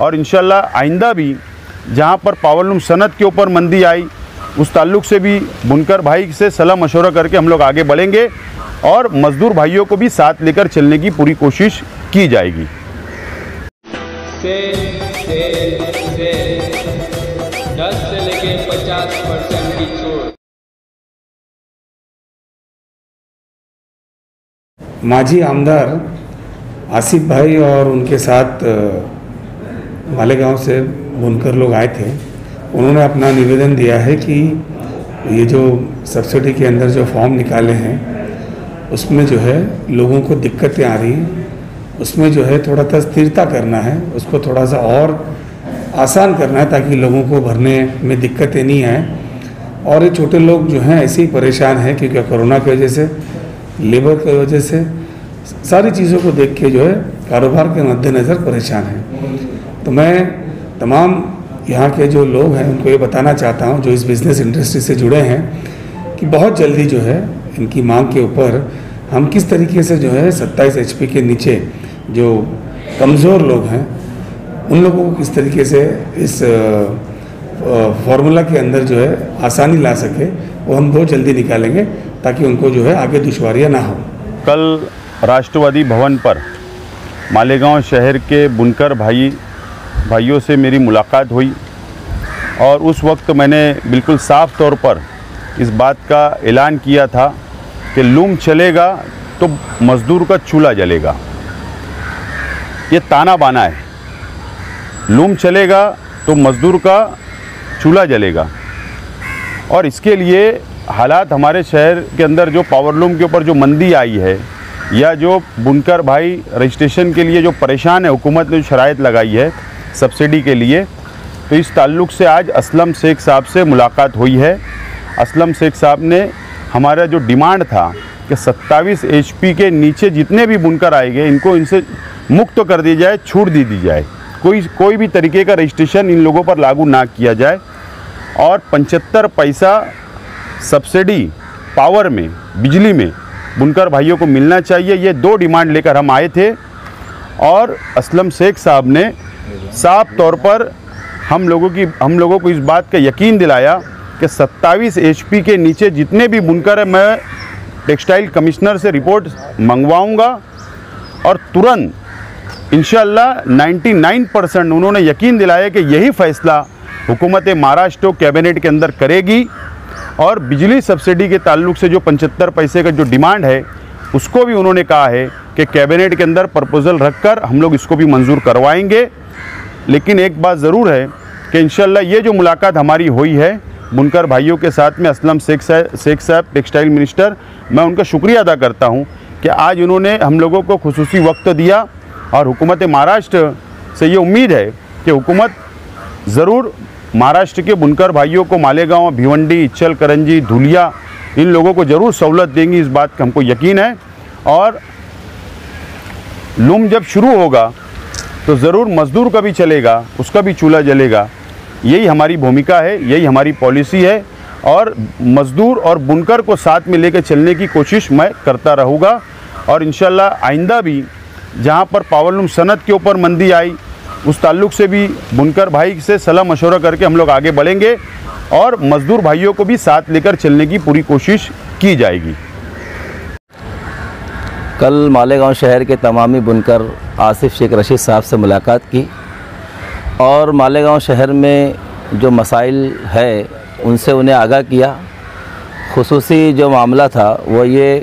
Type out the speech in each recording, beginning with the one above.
और इंशाल्लाह आइंदा भी जहाँ पर पावरलूम सनत के ऊपर मंदी आई उस ताल्लुक़ से भी बुनकर भाई से सलाह मशवरा करके हम लोग आगे बढ़ेंगे और मज़दूर भाइयों को भी साथ लेकर चलने की पूरी कोशिश की जाएगी। से 10 से लेके 50% की छूट। माजी आमदार आसिफ भाई और उनके साथ मालेगांव से बुनकर लोग आए थे। उन्होंने अपना निवेदन दिया है कि ये जो सब्सिडी के अंदर जो फॉर्म निकाले हैं उसमें जो है लोगों को दिक्कतें आ रही हैं, उसमें जो है थोड़ा सा स्थिरता करना है, उसको थोड़ा सा और आसान करना है ताकि लोगों को भरने में दिक्कतें नहीं आए। और ये छोटे लोग जो हैं ऐसे ही परेशान हैं क्योंकि कोरोना की वजह से, लेबर की वजह से, सारी चीज़ों को देख के जो है कारोबार के मद्देनज़र परेशान हैं। तो मैं तमाम यहाँ के जो लोग हैं उनको ये बताना चाहता हूँ जो इस बिज़नेस इंडस्ट्री से जुड़े हैं कि बहुत जल्दी जो है इनकी मांग के ऊपर हम किस तरीके से जो है 27 HP के नीचे जो कमज़ोर लोग हैं उन लोगों को किस तरीके से इस फार्मूला के अंदर जो है आसानी ला सके वो हम बहुत जल्दी निकालेंगे ताकि उनको जो है आगे दुश्वारियाँ ना हो। कल राष्ट्रवादी भवन पर मालेगांव शहर के बुनकर भाइयों से मेरी मुलाकात हुई और उस वक्त मैंने बिल्कुल साफ तौर पर इस बात का ऐलान किया था कि लूम चलेगा तो मज़दूर का चूल्हा जलेगा। ये ताना बाना है, लूम चलेगा तो मज़दूर का चूल्हा जलेगा। और इसके लिए हालात हमारे शहर के अंदर जो पावरलूम के ऊपर जो मंदी आई है या जो बुनकर भाई रजिस्ट्रेशन के लिए जो परेशान है, हुकूमत ने जो शराइत लगाई है सब्सिडी के लिए, तो इस ताल्लुक़ से आज असलम शेख साहब से मुलाकात हुई है। असलम शेख साहब ने हमारा जो डिमांड था कि 27 HP के नीचे जितने भी बुनकर आएंगे इनको इनसे मुक्त कर दी जाए, छूट दी जाए, कोई भी तरीके का रजिस्ट्रेशन इन लोगों पर लागू ना किया जाए और 75 पैसा सब्सिडी पावर में, बिजली में बुनकर भाइयों को मिलना चाहिए। ये दो डिमांड लेकर हम आए थे और असलम शेख साहब ने साफ तौर पर हम लोगों को इस बात का यकीन दिलाया कि 27 HP के नीचे जितने भी बुनकर हैं मैं टेक्सटाइल कमिश्नर से रिपोर्ट मंगवाऊंगा और तुरंत इंशाअल्लाह 99% उन्होंने यकीन दिलाया कि यही फ़ैसला हुकूमत महाराष्ट्र कैबिनेट के अंदर करेगी और बिजली सब्सिडी के ताल्लुक़ से जो 75 पैसे का जो डिमांड है उसको भी उन्होंने कहा है कि कैबिनेट के अंदर प्रपोज़ल रखकर हम लोग इसको भी मंजूर करवाएंगे। लेकिन एक बात ज़रूर है कि इंशाअल्लाह ये जो मुलाकात हमारी हुई है बुनकर भाइयों के साथ में असलम शेख साहब टेक्सटाइल मिनिस्टर, मैं उनका शुक्रिया अदा करता हूं कि आज उन्होंने हम लोगों को खुसूसी वक्त दिया और हुकूमत महाराष्ट्र से ये उम्मीद है कि हुकूमत ज़रूर महाराष्ट्र के बुनकर भाइयों को मालेगांव, भिवंडी, इच्चल करंजी, धुलिया इन लोगों को ज़रूर सहूलत देंगी, इस बात का हमको यकीन है। और लूम जब शुरू होगा तो ज़रूर मज़दूर का भी चलेगा, उसका भी चूल्हा जलेगा। यही हमारी भूमिका है, यही हमारी पॉलिसी है और मज़दूर और बुनकर को साथ में लेकर चलने की कोशिश मैं करता रहूँगा। और इंशाल्लाह आइंदा भी जहाँ पर पावरलूम सनत के ऊपर मंदी आई उस ताल्लुक़ से भी बुनकर भाई से सलाह मशवरा करके हम लोग आगे बढ़ेंगे और मज़दूर भाइयों को भी साथ लेकर चलने की पूरी कोशिश की जाएगी। कल मालेगांव शहर के तमामी बुनकर आसिफ शेख रशीद साहब से मुलाकात की और मालेगांव शहर में जो मसाइल है उनसे उन्हें आगाह किया। खुसूसी जो मामला था वो ये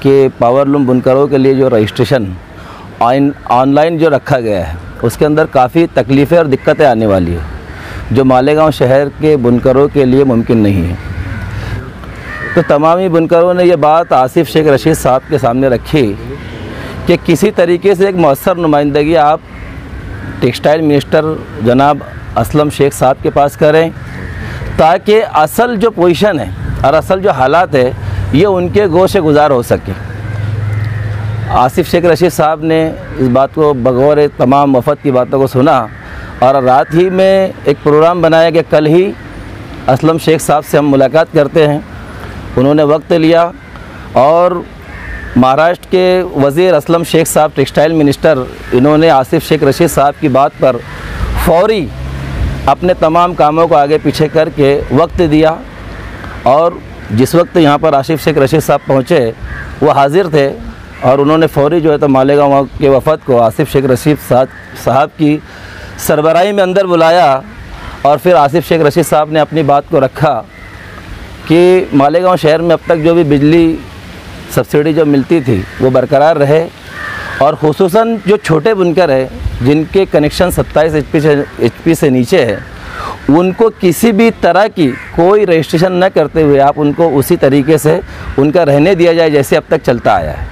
कि पावरलूम बुनकरों के लिए जो रजिस्ट्रेशन ऑनलाइन जो रखा गया है उसके अंदर काफ़ी तकलीफ़ें और दिक्कतें आने वाली है जो मालेगांव शहर के बुनकरों के लिए मुमकिन नहीं है। तो तमामी बुनकरों ने ये बात आसिफ शेख रशीद साहब के सामने रखी कि किसी तरीके से एक मौसर नुमाइंदगी आप टेक्सटाइल मिनिस्टर जनाब असलम शेख साहब के पास करें ताकि असल जो पोजीशन है और असल जो हालात है ये उनके गोश गुजार हो सके। आसिफ शेख रशीद साहब ने इस बात को बगौर तमाम वफद की बातों को सुना और रात ही में एक प्रोग्राम बनाया कि कल ही असलम शेख साहब से हम मुलाकात करते हैं। उन्होंने वक्त लिया और महाराष्ट्र के वज़ीर असलम शेख साहब टेक्सटाइल मिनिस्टर, इन्होंने आसिफ शेख रशीद साहब की बात पर फौरी अपने तमाम कामों को आगे पीछे करके वक्त दिया और जिस वक्त यहाँ पर आसिफ शेख रशीद साहब पहुँचे वो हाजिर थे और उन्होंने फौरी जो है तो मालेगांव के वफद को आसिफ शेख रशीद साहब की सरबराही में अंदर बुलाया और फिर आसिफ शेख रशीद साहब ने अपनी बात को रखा कि मालेगांव शहर में अब तक जो भी बिजली सब्सिडी जो मिलती थी वो बरकरार रहे और ख़ुसूसन जो छोटे बुनकर हैं जिनके कनेक्शन 27 HP से नीचे है, उनको किसी भी तरह की कोई रजिस्ट्रेशन न करते हुए आप उनको उसी तरीके से उनका रहने दिया जाए जैसे अब तक चलता आया है।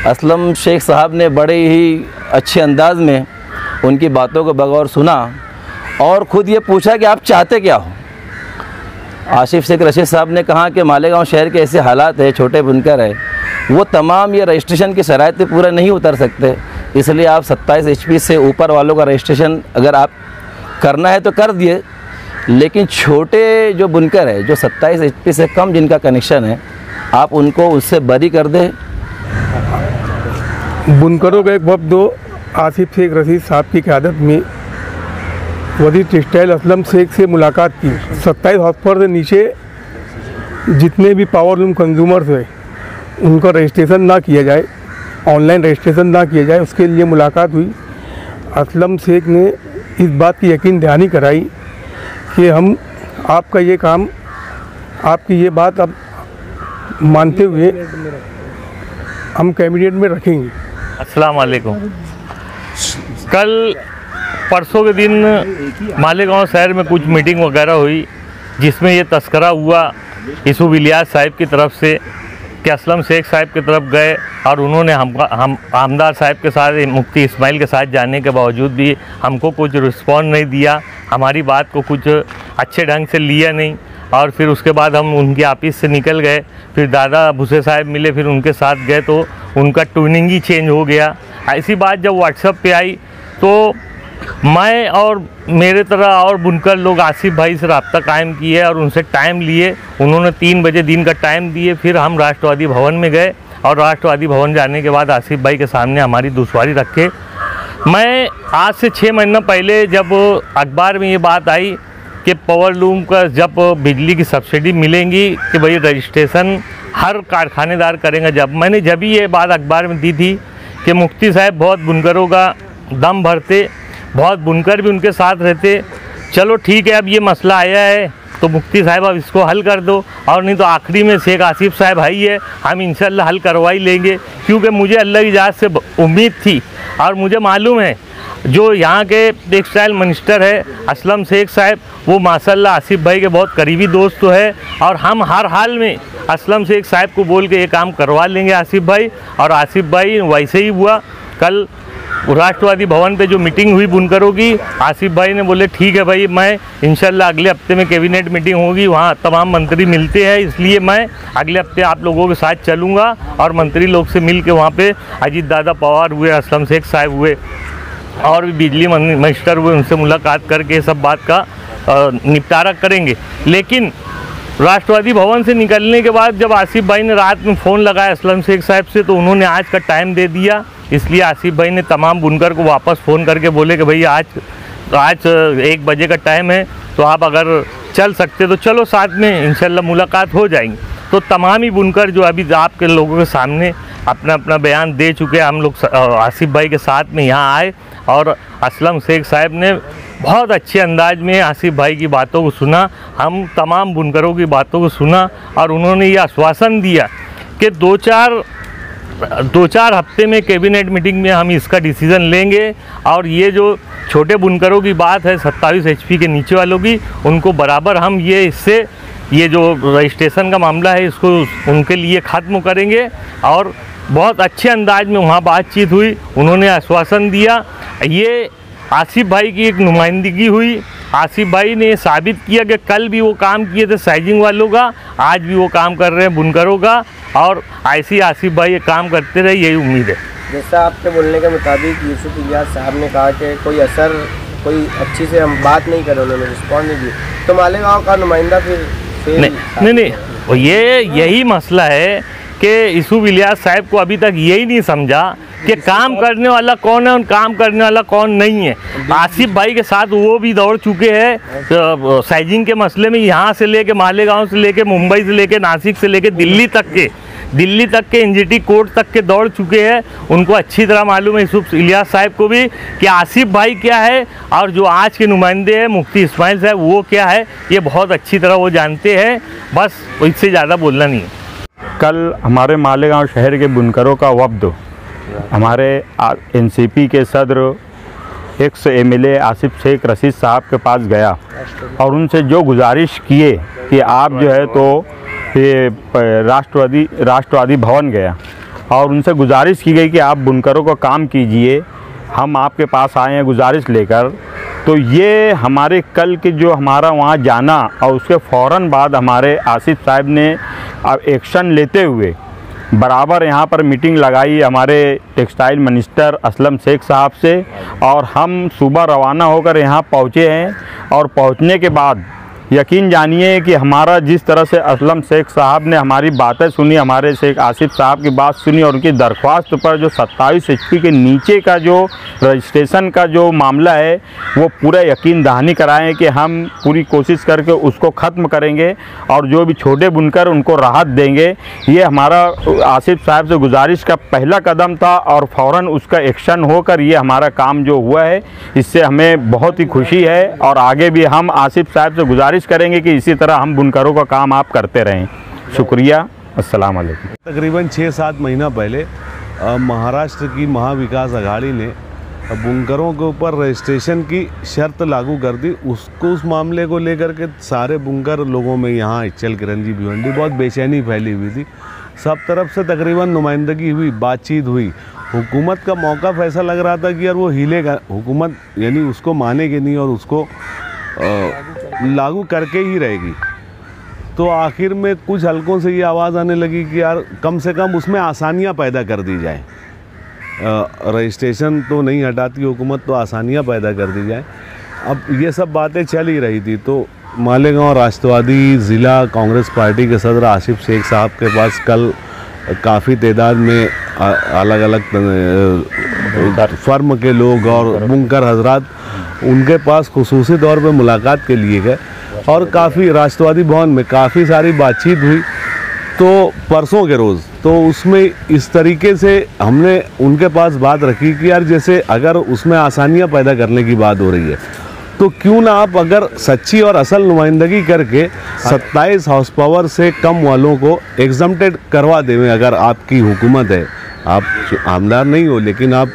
असलम शेख साहब ने बड़े ही अच्छे अंदाज में उनकी बातों को बगौर सुना और ख़ुद ये पूछा कि आप चाहते क्या हो। आसिफ शेख रशीद साहब ने कहा कि मालेगांव शहर के ऐसे हालात है, छोटे बुनकर है, वो तमाम ये रजिस्ट्रेशन की शराइत पे पूरा नहीं उतर सकते, इसलिए आप 27 HP से ऊपर वालों का रजिस्ट्रेशन अगर आप करना है तो कर दिए, लेकिन छोटे जो बुनकर है जो 27 HP से कम जिनका कनेक्शन है आप उनको उससे बरी कर दें। बुनकरों का एक वफ्द आसिफ शेख रशीद साहब की क़यादत में वज़ीर टेक्सटाइल असलम शेख से मुलाकात की। 27 हॉर्सपावर से नीचे जितने भी पावर लूम कंज्यूमर्स हैं उनका रजिस्ट्रेशन ना किया जाए, ऑनलाइन रजिस्ट्रेशन ना किया जाए, उसके लिए मुलाकात हुई। असलम शेख ने इस बात की यकीन दहानी कराई कि हम आपका ये काम, आपकी ये बात अब मानते हुए हम कैबिनेट में रखेंगे। अस्सलाम वालेकुम। कल परसों के दिन मालेगांव शहर में कुछ मीटिंग वगैरह हुई जिसमें ये तस्करा हुआ यूसुफ इलियास साहब की तरफ से कि असलम शेख साहब की तरफ गए और उन्होंने हम आमदार साहब के साथ, मुफ्ती इस्माइल के साथ जाने के बावजूद भी हमको कुछ रिस्पॉन्ड नहीं दिया, हमारी बात को कुछ अच्छे ढंग से लिया नहीं और फिर उसके बाद हम उनके ऑफिस से निकल गए। फिर दादा भूसे साहब मिले, फिर उनके साथ गए तो उनका ट्यूनिंग ही चेंज हो गया। ऐसी बात जब व्हाट्सएप पे आई तो मैं और मेरे तरह और बुनकर लोग आसिफ भाई से रब्ता कायम किए और उनसे टाइम लिए। उन्होंने 3 बजे दिन का टाइम दिए। फिर हम राष्ट्रवादी भवन में गए और राष्ट्रवादी भवन जाने के बाद आसिफ भाई के सामने हमारी दुश्वारी रखे। मैं आज से 6 महीना पहले जब अखबार में ये बात आई कि पावर लूम का जब बिजली की सब्सिडी मिलेंगी कि भाई रजिस्ट्रेशन हर कारखानेदार करेंगे, जब भी ये बात अखबार में दी थी कि मुफ्ती साहब बहुत बुनकरों का दम भरते, बहुत बुनकर भी उनके साथ रहते, चलो ठीक है अब ये मसला आया है तो मुफ्ती साहब अब इसको हल कर दो और नहीं तो आखिरी में शेख आसिफ साहब भाई है, हम इंशाल्लाह हल करवा ही लेंगे। क्योंकि मुझे अल्लाह की इजाज़त से उम्मीद थी और मुझे मालूम है जो यहाँ के टेक्सटाइल मिनिस्टर है असलम शेख साहब, वो माशाल्लाह आसिफ भाई के बहुत करीबी दोस्त तो है और हम हर हाल में असलम शेख साहब को बोल के ये काम करवा लेंगे आसिफ भाई। और आसिफ भाई वैसे ही हुआ। कल राष्ट्रवादी भवन पे जो मीटिंग हुई बुनकरों की, आसिफ भाई ने बोले ठीक है भाई, मैं इंशाल्लाह अगले हफ्ते में कैबिनेट मीटिंग होगी, वहाँ तमाम मंत्री मिलते हैं, इसलिए मैं अगले हफ्ते आप लोगों के साथ चलूँगा और मंत्री लोग से मिल के वहाँ पे अजीत दादा पवार हुए, असलम शेख साहब हुए और भी बिजली मिनिस्टर हुए, उनसे मुलाकात करके सब बात का निपटारा करेंगे। लेकिन राष्ट्रवादी भवन से निकलने के बाद जब आसिफ भाई ने रात में फ़ोन लगाया असलम शेख साहब से तो उन्होंने आज का टाइम दे दिया। इसलिए आसिफ भाई ने तमाम बुनकर को वापस फ़ोन करके बोले कि भैया आज 1 बजे का टाइम है तो आप अगर चल सकते तो चलो, साथ में इंशाल्लाह मुलाकात हो जाएंगी। तो तमाम ही बुनकर जो अभी आपके लोगों के सामने अपना अपना बयान दे चुके हैं, हम लोग आसिफ भाई के साथ में यहाँ आए और असलम शेख साहब ने बहुत अच्छे अंदाज में आसिफ भाई की बातों को सुना, हम तमाम बुनकरों की बातों को सुना और उन्होंने ये आश्वासन दिया कि 2-4 हफ्ते में कैबिनेट मीटिंग में हम इसका डिसीज़न लेंगे और ये जो छोटे बुनकरों की बात है 27 HP के नीचे वालों की, उनको बराबर हम ये जो रजिस्ट्रेशन का मामला है इसको उनके लिए ख़त्म करेंगे। और बहुत अच्छे अंदाज में वहाँ बातचीत हुई, उन्होंने आश्वासन दिया। ये आसिफ भाई की एक नुमाइंदगी हुई। आसिफ भाई ने साबित किया कि कल भी वो काम किए थे साइजिंग वालों का, आज भी वो काम कर रहे हैं बुनकरों का और ऐसे ही आसिफ भाई ये काम करते रहे, यही उम्मीद है। जैसा आपके बोलने के मुताबिक यूसुफ इलियास साहब ने कहा कि कोई अच्छी से हम बात नहीं करें, उन्होंने रिस्पॉन्ड नहीं दिया, तो मालेगांव का नुमाइंदा फिर नहीं, यही मसला है कि यूसुफ इलियास साहब को अभी तक यही नहीं समझा कि काम करने वाला कौन है और काम करने वाला कौन नहीं है। आसिफ भाई के साथ वो भी दौड़ चुके हैं साइजिंग के मसले में, यहाँ से लेके मालेगांव से लेके मुंबई से लेके नासिक से लेके दिल्ली तक के एनजीटी कोर्ट तक के दौड़ चुके हैं। उनको अच्छी तरह मालूम है यूसुफ इलियास साहब को भी कि आसिफ भाई क्या है और जो आज के नुमाइंदे हैं मुफ्ती इस्माइल साहब वो क्या है, ये बहुत अच्छी तरह वो जानते हैं। बस इससे ज़्यादा बोलना नहीं है। कल हमारे मालेगांव शहर के बुनकरों का वफ्द हमारे एनसीपी के सदर एक्स एमएलए आसिफ शेख रशीद साहब के पास गया और उनसे जो गुजारिश किए कि आप जो है तो ये राष्ट्रवादी भवन गया और उनसे गुजारिश की गई कि आप बुनकरों को काम कीजिए, हम आपके पास आए हैं गुजारिश लेकर। तो ये हमारे कल के जो हमारा वहाँ जाना और उसके फ़ौरन बाद हमारे आसिफ साहब ने एक्शन लेते हुए बराबर यहाँ पर मीटिंग लगाई हमारे टेक्सटाइल मिनिस्टर असलम शेख साहब से और हम सुबह रवाना होकर यहाँ पहुँचे हैं। और पहुँचने के बाद यकीन जानिए कि हमारा जिस तरह से असलम शेख साहब ने हमारी बातें सुनी, हमारे शेख आसिफ साहब की बात सुनी और उनकी दरख्वास्त पर जो 27 HP के नीचे का जो रजिस्ट्रेशन का जो मामला है वो पूरा यकीन दहानी कराएं कि हम पूरी कोशिश करके उसको ख़त्म करेंगे और जो भी छोटे बुनकर उनको राहत देंगे। ये हमारा आसिफ साहब से गुजारिश का पहला कदम था और फ़ौरन उसका एक्शन होकर ये हमारा काम जो हुआ है इससे हमें बहुत ही खुशी है और आगे भी हम आसिफ साहब से गुजारिश करेंगे कि इसी तरह हम बुनकरों का काम आप करते रहें। शुक्रिया, अस्सलाम वालेकुम। तकरीबन 6-7 महीना पहले महाराष्ट्र की महाविकास आघाड़ी ने बुनकरों के ऊपर रजिस्ट्रेशन की शर्त लागू कर दी। उस मामले को लेकर के सारे बुनकर लोगों में यहाँ इचल किरंजी भिवंडी बहुत बेचैनी फैली हुई थी। सब तरफ से तकरीबन नुमाइंदगी हुई, बातचीत हुई। हुकूमत का मौका फैसा लग रहा था कि यार वो हिलेगा, हुकूमत यानी उसको मानेगी नहीं और उसको लागू करके ही रहेगी। तो आखिर में कुछ हलकों से ये आवाज़ आने लगी कि यार कम से कम उसमें आसानियां पैदा कर दी जाए। रजिस्ट्रेशन तो नहीं हटाती हुकूमत, तो आसानियां पैदा कर दी जाए। अब ये सब बातें चल ही रही थी तो मालेगांव राष्ट्रवादी ज़िला कांग्रेस पार्टी के सदर आसिफ शेख साहब के पास कल काफ़ी तादाद में अलग अलग फर्म के लोग और बुनकर हजरात उनके पास खुसूसी तौर पे मुलाकात के लिए गए और काफ़ी राष्ट्रवादी भवन में काफ़ी सारी बातचीत हुई। तो परसों के रोज़ तो उसमें इस तरीके से हमने उनके पास बात रखी कि यार जैसे अगर उसमें आसानियां पैदा करने की बात हो रही है तो क्यों ना आप अगर सच्ची और असल नुमाइंदगी करके 27 हॉर्स पावर से कम वालों को एग्जम्प्टेड करवा दें। अगर आपकी हुकूमत है, आप आमदार नहीं हो लेकिन आप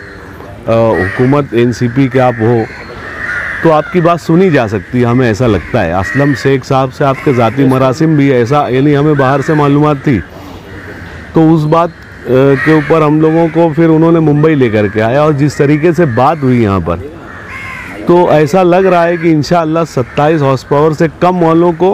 हुकूमत एनसीपी के आप हो तो आपकी बात सुनी जा सकती है, हमें ऐसा लगता है। असलम शेख साहब से आपके ज़ाती मरासिम भी ऐसा यानी हमें बाहर से मालूमात थी। तो उस बात के ऊपर हम लोगों को फिर उन्होंने मुंबई लेकर के आया और जिस तरीके से बात हुई यहाँ पर तो ऐसा लग रहा है कि इंशाअल्लाह 27 हॉर्स पावर से कम वालों को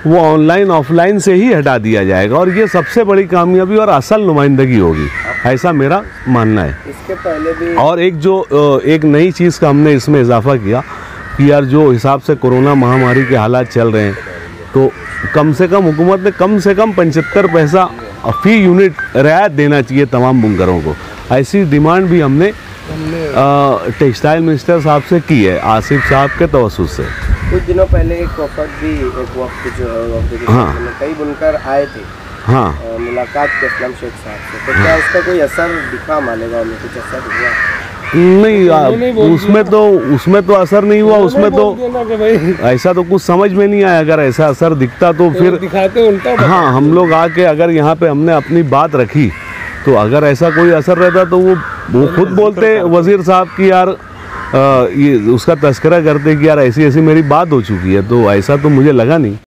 वो ऑनलाइन ऑफलाइन से ही हटा दिया जाएगा और ये सबसे बड़ी कामयाबी और असल नुमाइंदगी होगी, ऐसा मेरा मानना है। इसके पहले भी और एक नई चीज़ का हमने इसमें इजाफा किया कि यार जो हिसाब से कोरोना महामारी के हालात चल रहे हैं तो कम से कम हुकूमत ने कम से कम 75 पैसा फ़ी यूनिट रियायत देना चाहिए तमाम बुनकरों को। ऐसी डिमांड भी हमने टेक्सटाइल मिनिस्टर साहब से की है, आसिफ साहब के तवस्सुस से। कुछ दिनों पहले एक वक्त जो है हाँ, कई बुनकर आए थे हाँ मुलाकात के असलम शेख साहब से, तो क्या उसका कोई असर दिखा मालेगांव में, कुछ असर हुआ? नहीं, उसमें तो असर नहीं हुआ। उसमें तो ऐसा तो कुछ समझ में नहीं आया। अगर ऐसा असर दिखता तो फिर दिखाते उल्टा। हाँ, हम लोग आके अगर यहाँ पे हमने अपनी बात रखी तो अगर ऐसा कोई असर रहता तो वो खुद बोलते वजीर साहब की यार ये उसका तस्करा करते कि यार ऐसी ऐसी मेरी बात हो चुकी है। तो ऐसा तो मुझे लगा नहीं।